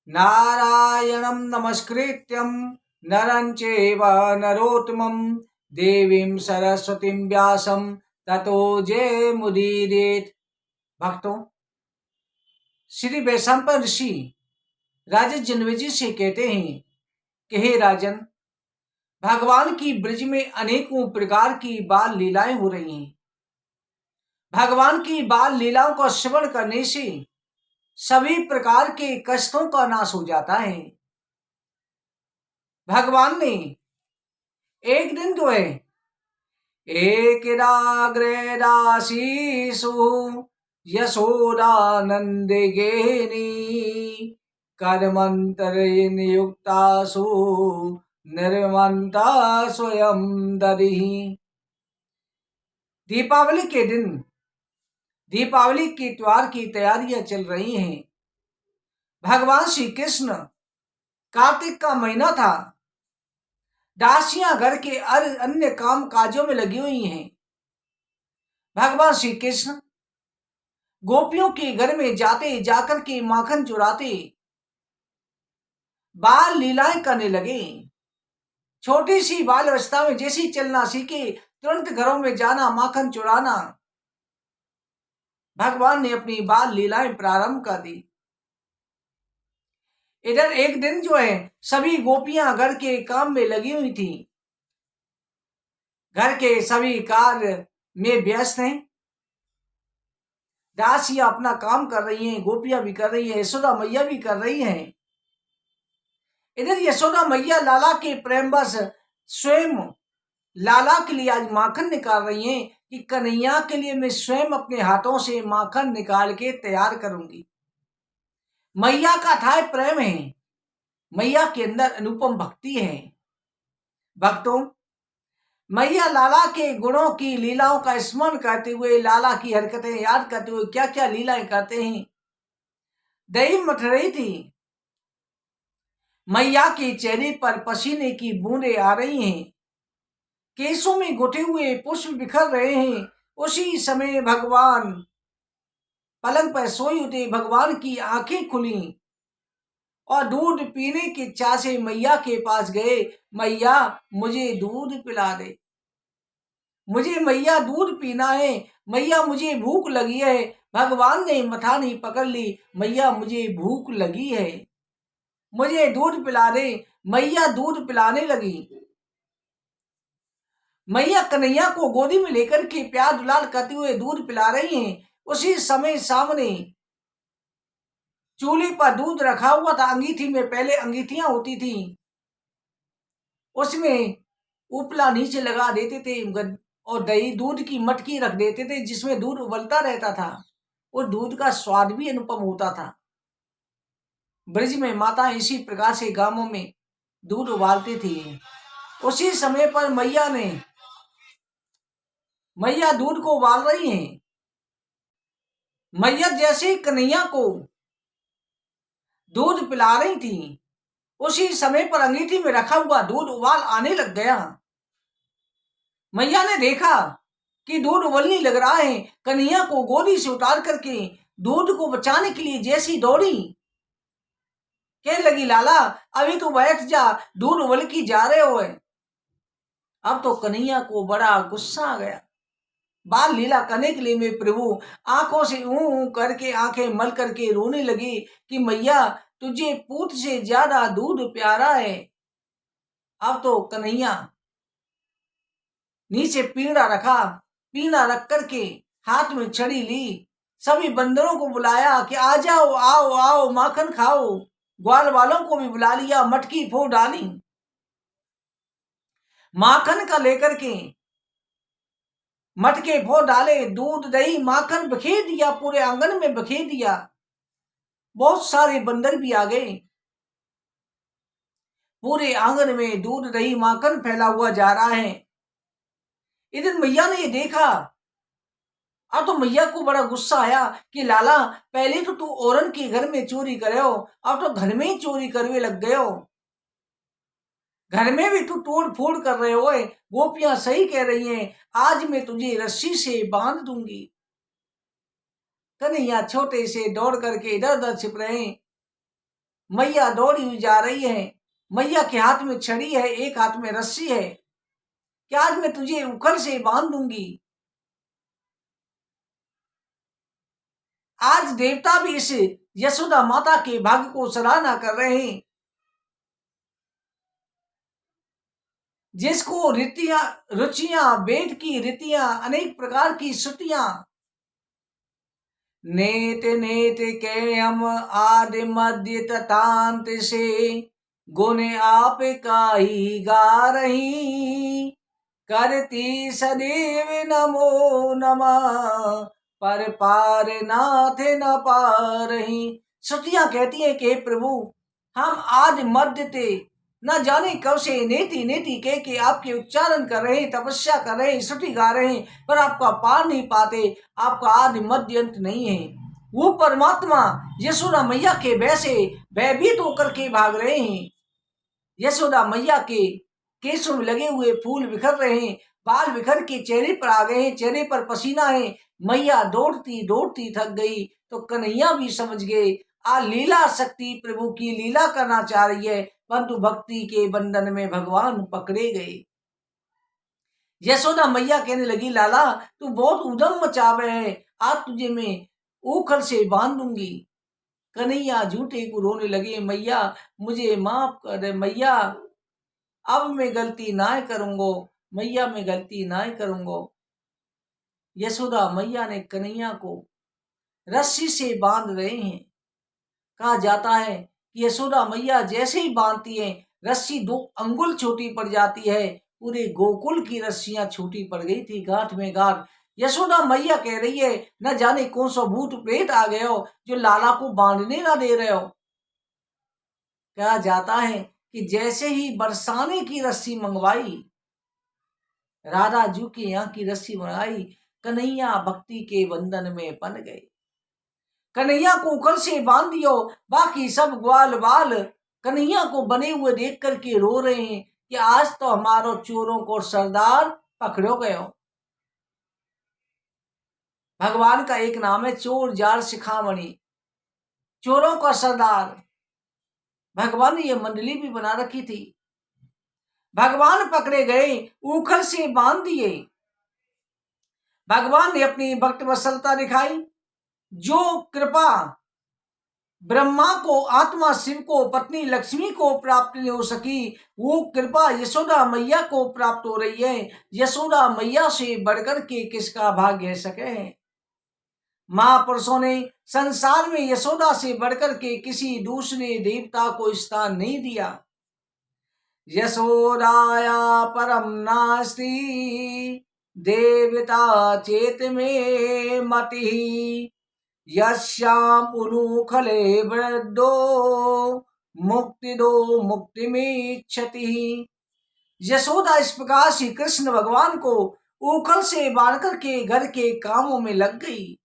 नारायणं नमस्कृत्यं नरं चैव नरोत्तमं देवीं सरस्वतीं व्यासं ततो जयमुदीरयेत्। भक्तों, श्री वैशंपायन ऋषि राजा जनमेजय से कहते हैं कि हे राजन, भगवान की ब्रज में अनेकों प्रकार की बाल लीलाएं हो रही हैं। भगवान की बाल लीलाओं का श्रवण करने से सभी प्रकार के कष्टों का नाश हो जाता है। भगवान ने एक दिन जो है एक दासीसु यशोदानंद गेनी कर्मंतरेण युक्तासु निर्मंता स्वयं दधि। दीपावली के दिन दीपावली के त्योहार की तैयारियां चल रही हैं। भगवान श्री कृष्ण, कार्तिक का महीना था, दासियां घर के अन्य काम काजों में लगी हुई हैं। भगवान श्री कृष्ण गोपियों के घर में जाते जाकर के माखन चुराते बाल लीलाएं करने लगे। छोटी सी बाल अवस्था में जैसी चलना सीखे, तुरंत घरों में जाना, माखन चुराना। भगवान ने अपनी बाल लीलाएं प्रारंभ कर दी। इधर एक दिन जो है सभी गोपियां घर के काम में लगी हुई थी, घर के सभी कार्य में व्यस्त हैं। दासियां अपना काम कर रही हैं, गोपियां भी कर रही हैं, यशोदा मैया भी कर रही हैं। इधर यशोदा मैया लाला के प्रेमवश स्वयं लाला के लिए आज माखन निकाल रही हैं कि कन्हैया के लिए मैं स्वयं अपने हाथों से माखन निकाल के तैयार करूंगी। मैया का अथाह प्रेम है, मैया के अंदर अनुपम भक्ति है। भक्तों, मैया लाला के गुणों की लीलाओं का स्मरण करते हुए, लाला की हरकतें याद करते हुए क्या क्या लीलाएं करते हैं। दही मथ रही थी, मैया के चेहरे पर पसीने की बूंदें आ रही हैं, केसों में गुथे हुए पुष्प बिखर रहे हैं। उसी समय भगवान पलंग पर सोई उठे, भगवान की आंखें खुली और दूध पीने की इच्छा से मैया के पास गए। मैया, मुझे दूध पिला दे, मुझे मैया दूध पीना है, मैया मुझे भूख लगी है। भगवान ने मथानी पकड़ ली, मैया मुझे भूख लगी है, मुझे दूध पिला दे। मैया दूध पिलाने लगी। मैया कन्हैया को गोदी में लेकर के प्यार दुलार करते हुए दूध पिला रही हैं। उसी समय सामने चूल्हे पर दूध रखा हुआ था। अंगीठी में पहले अंगीठियां होती थी, उसमें उपला नीचे लगा देते थे और दही दूध की मटकी रख देते थे जिसमें दूध उबलता रहता था। उस दूध का स्वाद भी अनुपम होता था। ब्रज में माता इसी प्रकार से गांवों में दूध उबालती थी। उसी समय पर मैया दूध को उबाल रही हैं। मैया जैसे कन्हैया को दूध पिला रही थी, उसी समय पर अंगीठी में रखा हुआ दूध उबाल आने लग गया। मैया ने देखा कि दूध उबलने लग रहा है। कन्हैया को गोदी से उतार करके दूध को बचाने के लिए जैसी दौड़ी, कहने लगी, लाला अभी तो बैठ जा, दूध उबल की जा रहे हो। अब तो कन्हैया को बड़ा गुस्सा आ गया। बाल लीला करने के लिए मैं प्रभु आंखों से ऊं करके आंखें मल करके रोने लगी कि मैया, तुझे पूत से ज्यादा दूध प्यारा है। अब तो कन्हैया नीचे पीड़ा रखा, पीना रख करके हाथ में छड़ी ली, सभी बंदरों को बुलाया कि आ जाओ, आओ आओ माखन खाओ। ग्वाल वालों को भी बुला लिया, मटकी फोड़ डाली, माखन का लेकर के मटके फोड़ डाले, दूध दही माखन बखेर दिया, पूरे आंगन में बखेर दिया। बहुत सारे बंदर भी आ गए। पूरे आंगन में दूध दही माखन फैला हुआ जा रहा है। इधर मैया ने ये देखा। अब तो मैया को बड़ा गुस्सा आया कि लाला, पहले तो तू औरन के घर में चोरी करे हो, अब तो घर में ही चोरी करने लग गए हो। घर में भी तू तोड़ फोड़ कर रहे हो। गोपियां सही कह रही हैं, आज मैं तुझे रस्सी से बांध दूंगी। कन्हैया छोटे से दौड़ करके इधर उधर छिप रहे हैं। मैया दौड़ी हुई जा रही है। मैया के हाथ में छड़ी है, एक हाथ में रस्सी है कि आज मैं तुझे उखल से बांध दूंगी। आज देवता भी इस यशोदा माता के भाग्य को सराहना कर रहे हैं, जिसको रीतियां, रुचियां, वेद की रीतियां, अनेक प्रकार की श्रुतियां, नेत नेत के हम आदि मध्य ततांत से गुण आप का ही गा रही, करती सदैव नमो नमः, पर पार नाथ न पारही। श्रुतियां कहती है कि प्रभु हम आदि मध्य थे, न जाने कब से नेति नेति कह के आपके उच्चारण कर रहे हैं, तपस्या कर रहे हैं, श्रुति गा रहे हैं, पर आपका पार नहीं पाते। आपका आदि मध्य अंत नहीं है। वो परमात्मा यशोदा मैया के भय से भयभीत होकर के भाग रहे हैं। यशोदा मैया के केसों में लगे हुए फूल बिखर रहे हैं, बाल बिखर के चेहरे पर आ गए हैं, चेहरे पर पसीना है। मैया दौड़ती दौड़ती थक गई तो कन्हैया भी समझ गए आ लीला शक्ति प्रभु की लीला करना चाह रही है, परंतु भक्ति के बंधन में भगवान पकड़े गए। यशोदा मैया कहने लगी, लाला तू बहुत उद्यम मचावे है, आज तुझे मैं ऊखल से बांध दूंगी। कन्हैया झूठे को रोने लगे, मैया मुझे माफ कर दे मैया, अब मैं गलती ना करूंगो, मैया मैं गलती ना करूंगो। यशोदा मैया ने कन्हैया को रस्सी से बांध रहे हैं। कहा जाता है कि यशोदा मैया जैसे ही बांधती है, रस्सी 2 अंगुल छोटी पड़ जाती है। पूरे गोकुल की रस्सियां छोटी पड़ गई थी, गांठ में गांठ। यशोदा मैया कह रही है, न जाने कौन सा भूत प्रेत आ गए हो जो लाला को बांधने ना दे रहे हो। कहा जाता है कि जैसे ही बरसाने की रस्सी मंगवाई, राधा जू की यहाँ की रस्सी मंगाई, कन्हैया भक्ति के बंधन में बन गए। कन्हैया को उखल से बांध दियो, बाकी सब ग्वाल बाल कन्हैया को बने हुए देख करके रो रहे हैं कि आज तो हमारो चोरों को सरदार पकड़ो गयो। भगवान का एक नाम है चोर जार शिखामणि, चोरों का सरदार। भगवान ने ये मंडली भी बना रखी थी। भगवान पकड़े गए, उखल से बांध दिए। भगवान ने अपनी भक्त वत्सलता दिखाई। जो कृपा ब्रह्मा को, आत्मा शिव को, पत्नी लक्ष्मी को प्राप्त नहीं हो सकी, वो कृपा यशोदा मैया को प्राप्त हो रही है। यशोदा मैया से बढ़कर के किसका भाग्य सके। महापुरुषों ने संसार में यशोदा से बढ़कर के किसी दूसरे देवता को स्थान नहीं दिया। यशोदाया परम नास्ति देवता चेत में मति, यश्याम उलूखले वृद्धो मुक्ति दो मुक्ति में इच्छति। यशोदा इस प्रकार श्री कृष्ण भगवान को उखल से बांध करके घर के कामों में लग गई।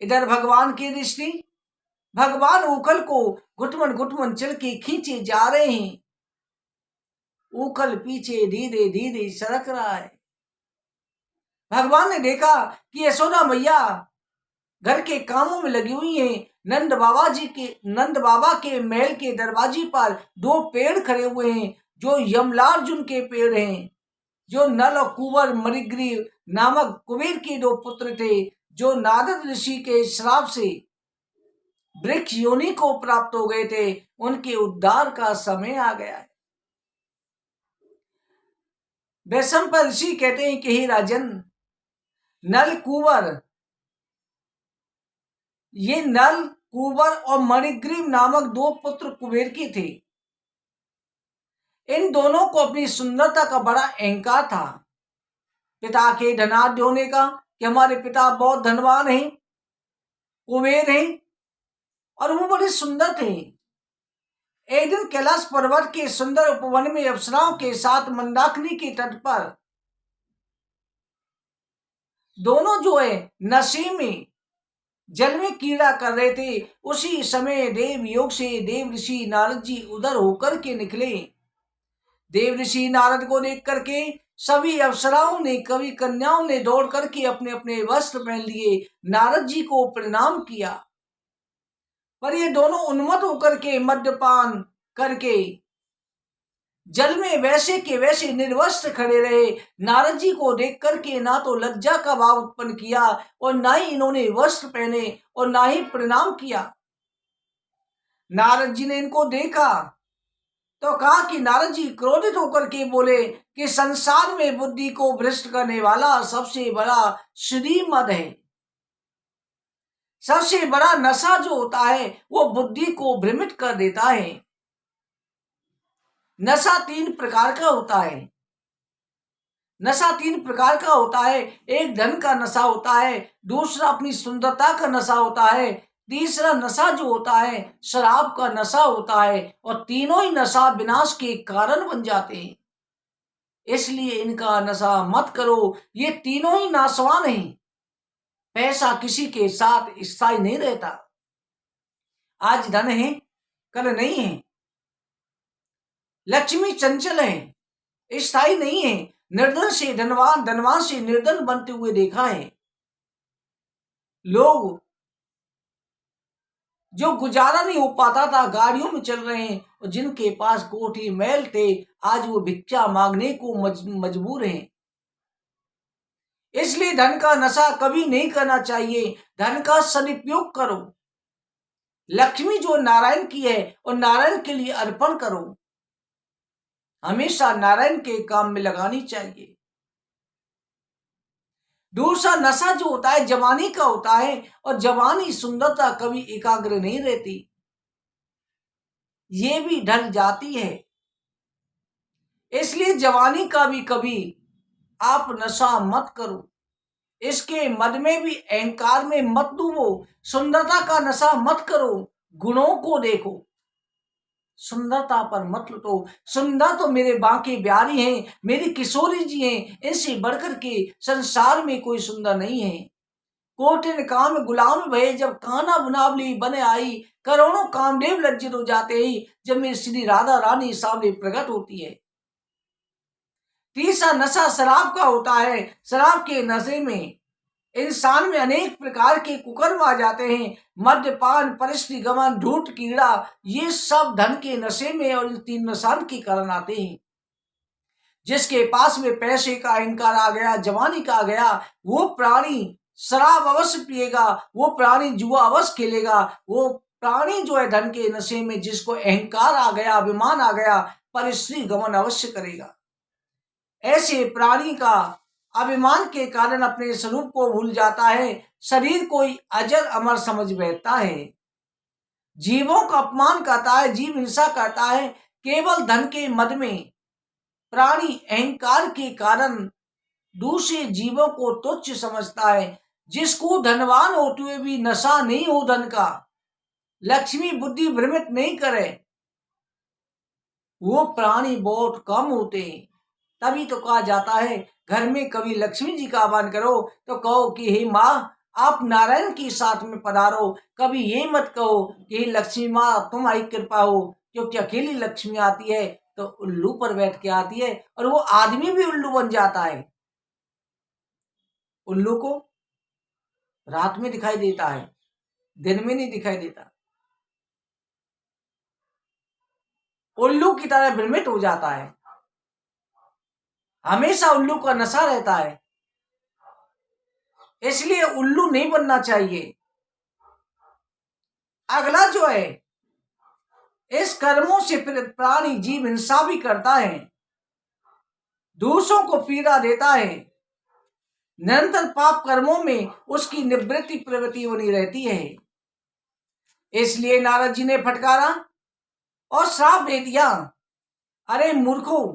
इधर भगवान की दृष्टि, भगवान उखल को घुटमन चल के खींचे जा रहे हैं। उखल पीछे धीरे धीरे सरक रहा है। भगवान ने देखा कि यशोदा मैया घर के कामों में लगी हुई हैं। नंद बाबा के महल के दरवाजे पर 2 पेड़ खड़े हुए हैं, जो यमलार्जुन के पेड़ हैं, जो नल और कुंवर मणिग्रीव नामक कुबेर के 2 पुत्र थे, जो नारद ऋषि के श्राप से वृक्ष योनि को प्राप्त हो गए थे। उनके उद्धार का समय आ गया है। वैशंपायन ऋषि कहते हैं कि हे राजन, नल कुंवर, ये नल कुंवर और मणिग्रीव नामक 2 पुत्र कुबेर के थे। इन दोनों को अपनी सुंदरता का बड़ा अहंकार था, पिता के धनाढ्य होने का, कि हमारे पिता बहुत धनवान हैं, कुबेर हैं और वो बड़े सुंदर थे। एक दिन कैलाश पर्वत के सुंदर उपवन में अप्सराओं के साथ मंदाकिनी के तट पर दोनों जो है नशे में जल में कीड़ा कर रहे थे। उसी समय देव योग से देव ऋषि नारद जी उधर होकर के निकले। देव ऋषि नारद को देख करके सभी अप्सराओं ने, कवि कन्याओं ने दौड़ करके अपने अपने वस्त्र पहन लिए, नारद जी को प्रणाम किया। पर ये दोनों उन्मत्त होकर के मद्यपान करके जल में वैसे के वैसे निर्वस्त्र खड़े रहे। नारद जी को देख करके ना तो लज्जा का भाव उत्पन्न किया और ना ही इन्होंने वस्त्र पहने और ना ही प्रणाम किया। नारद जी ने इनको देखा तो कहा कि नारद जी क्रोधित होकर के बोले कि संसार में बुद्धि को भ्रष्ट करने वाला सबसे बड़ा श्रीमद है। सबसे बड़ा नशा जो होता है वो बुद्धि को भ्रमित कर देता है। नशा 3 प्रकार का होता है। नशा 3 प्रकार का होता है। एक धन का नशा होता है, दूसरा अपनी सुंदरता का नशा होता है, तीसरा नशा जो होता है शराब का नशा होता है, और तीनों ही नशा विनाश के कारण बन जाते हैं। इसलिए इनका नशा मत करो। ये तीनों ही नाशवान हैं। पैसा किसी के साथ स्थायी नहीं रहता। आज धन है, कल नहीं है। लक्ष्मी चंचल है, स्थायी नहीं है। निर्धन से धनवान, धनवान से निर्धन बनते हुए देखा है। लोग जो गुजारा नहीं हो पाता था गाड़ियों में चल रहे हैं, और जिनके पास कोठी महल थे आज वो भिक्षा मांगने को मजबूर हैं। इसलिए धन का नशा कभी नहीं करना चाहिए। धन का सदुपयोग करो। लक्ष्मी जो नारायण की है और नारायण के लिए अर्पण करो। हमेशा नारायण के काम में लगानी चाहिए। दूसरा नशा जो होता है जवानी का होता है, और जवानी सुंदरता कभी एकाग्र नहीं रहती, ये भी ढल जाती है। इसलिए जवानी का भी कभी आप नशा मत करो। इसके मद में भी अहंकार में मत डूबो। सुंदरता का नशा मत करो। गुणों को देखो, सुंदरता पर मत लुटो। सुंदर तो मेरे बांके बिहारी हैं, मेरी किशोरी जी हैं, इनसे बढ़कर के संसार में कोई सुंदर नहीं है। कोटिन काम गुलाम भये जब कान्हा बुनावली बने आई, करोड़ों कामदेव लज्जित हो जाते ही जब मेरी श्री राधा रानी सामने प्रकट होती है। तीसरा नशा शराब का होता है। शराब के नशे में इंसान में अनेक प्रकार के कुकर्म आ जाते हैं। मद्यपान, परिस्थिति गमन, झूठ, कीड़ा, ये सब धन के नशे में और इन 3 नशान के कारण आते हैं। जिसके पास में पैसे का अहंकार आ गया, जवानी का आ गया, वो प्राणी शराब अवश्य पिएगा, वो प्राणी जुआ अवश्य खेलेगा, वो प्राणी जो है धन के नशे में जिसको अहंकार आ गया, अभिमान आ गया, परिस्थिति गमन अवश्य करेगा। ऐसे प्राणी का अभिमान के कारण अपने स्वरूप को भूल जाता है। शरीर को ही अजर अमर समझ बैठता है। जीवों का अपमान करता है, जीव हिंसा करता है। केवल धन के मद में प्राणी अहंकार के कारण दूसरे जीवों को तुच्छ समझता है। जिसको धनवान होते हुए भी नशा नहीं हो धन का, लक्ष्मी बुद्धि भ्रमित नहीं करे, वो प्राणी बहुत कम होते हैं। तभी तो कहा जाता है घर में कभी लक्ष्मी जी का आह्वान करो तो कहो कि हे माँ आप नारायण के साथ में पधारो। कभी ये मत कहो कि हे लक्ष्मी माँ तुम्हारी कृपा हो, क्योंकि अकेली लक्ष्मी आती है तो उल्लू पर बैठ के आती है, और वो आदमी भी उल्लू बन जाता है। उल्लू को रात में दिखाई देता है, दिन में नहीं दिखाई देता। उल्लू की तरह भ्रमित हो जाता है। हमेशा उल्लू का नशा रहता है। इसलिए उल्लू नहीं बनना चाहिए। अगला जो है, इस कर्मों से प्राणी जीव हिंसा भी करता है, दूसरों को पीड़ा देता है। निरंतर पाप कर्मों में उसकी निवृत्ति प्रवृत्ति बनी रहती है। इसलिए नारद जी ने फटकारा और श्राप दे दिया, अरे मूर्खो,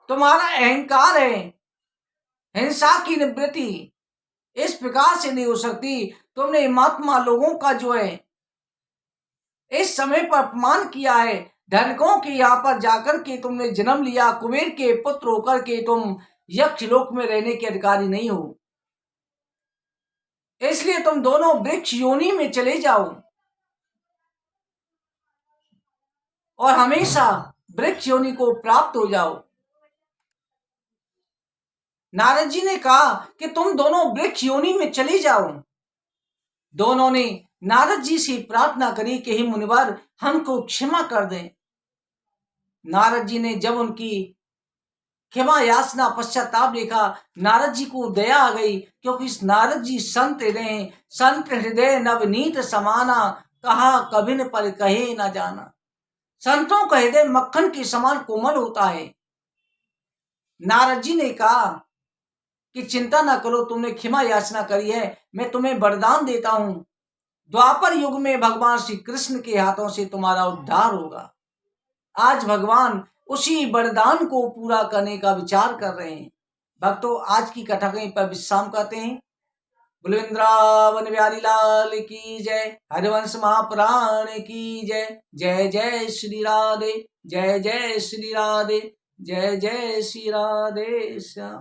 तुम्हारा अहंकार है, हिंसा की निवृत्ति इस प्रकार से नहीं हो सकती। तुमने महात्मा लोगों का जो है इस समय पर अपमान किया है। धनकों के यहाँ पर जाकर के तुमने जन्म लिया, कुबेर के पुत्र होकर के तुम यक्ष लोक में रहने के अधिकारी नहीं हो। इसलिए तुम दोनों वृक्ष योनि में चले जाओ और हमेशा वृक्ष योनि को प्राप्त हो जाओ। नारद जी ने कहा कि तुम दोनों वृक्ष योनि में चले जाओ। दोनों ने नारद जी से प्रार्थना करी कि हे मुनिवर हमको क्षमा कर दें। नारद जी ने जब उनकी क्षमा याचना पश्चाताप देखा, नारद जी को दया आ गई, क्योंकि इस नारद जी संत रहे, संत हृदय नवनीत समाना, कहा कभिन पर कहे न जाना। संतों का हृदय मक्खन के समान कोमल होता है। नारद जी ने कहा कि चिंता ना करो, तुमने क्षमा याचना करी है, मैं तुम्हें वरदान देता हूं, द्वापर युग में भगवान श्री कृष्ण के हाथों से तुम्हारा उद्धार होगा। आज भगवान उसी वरदान को पूरा करने का विचार कर रहे हैं। भक्तों, आज की कथा कहीं पर विश्राम करते हैं। बुलवृंदावन बिहारी लाल की जय, हरिवंश महापुराण की जय। जय जय श्री राधे, जय जय श्री राधे, जय जय श्री राधे श्याम।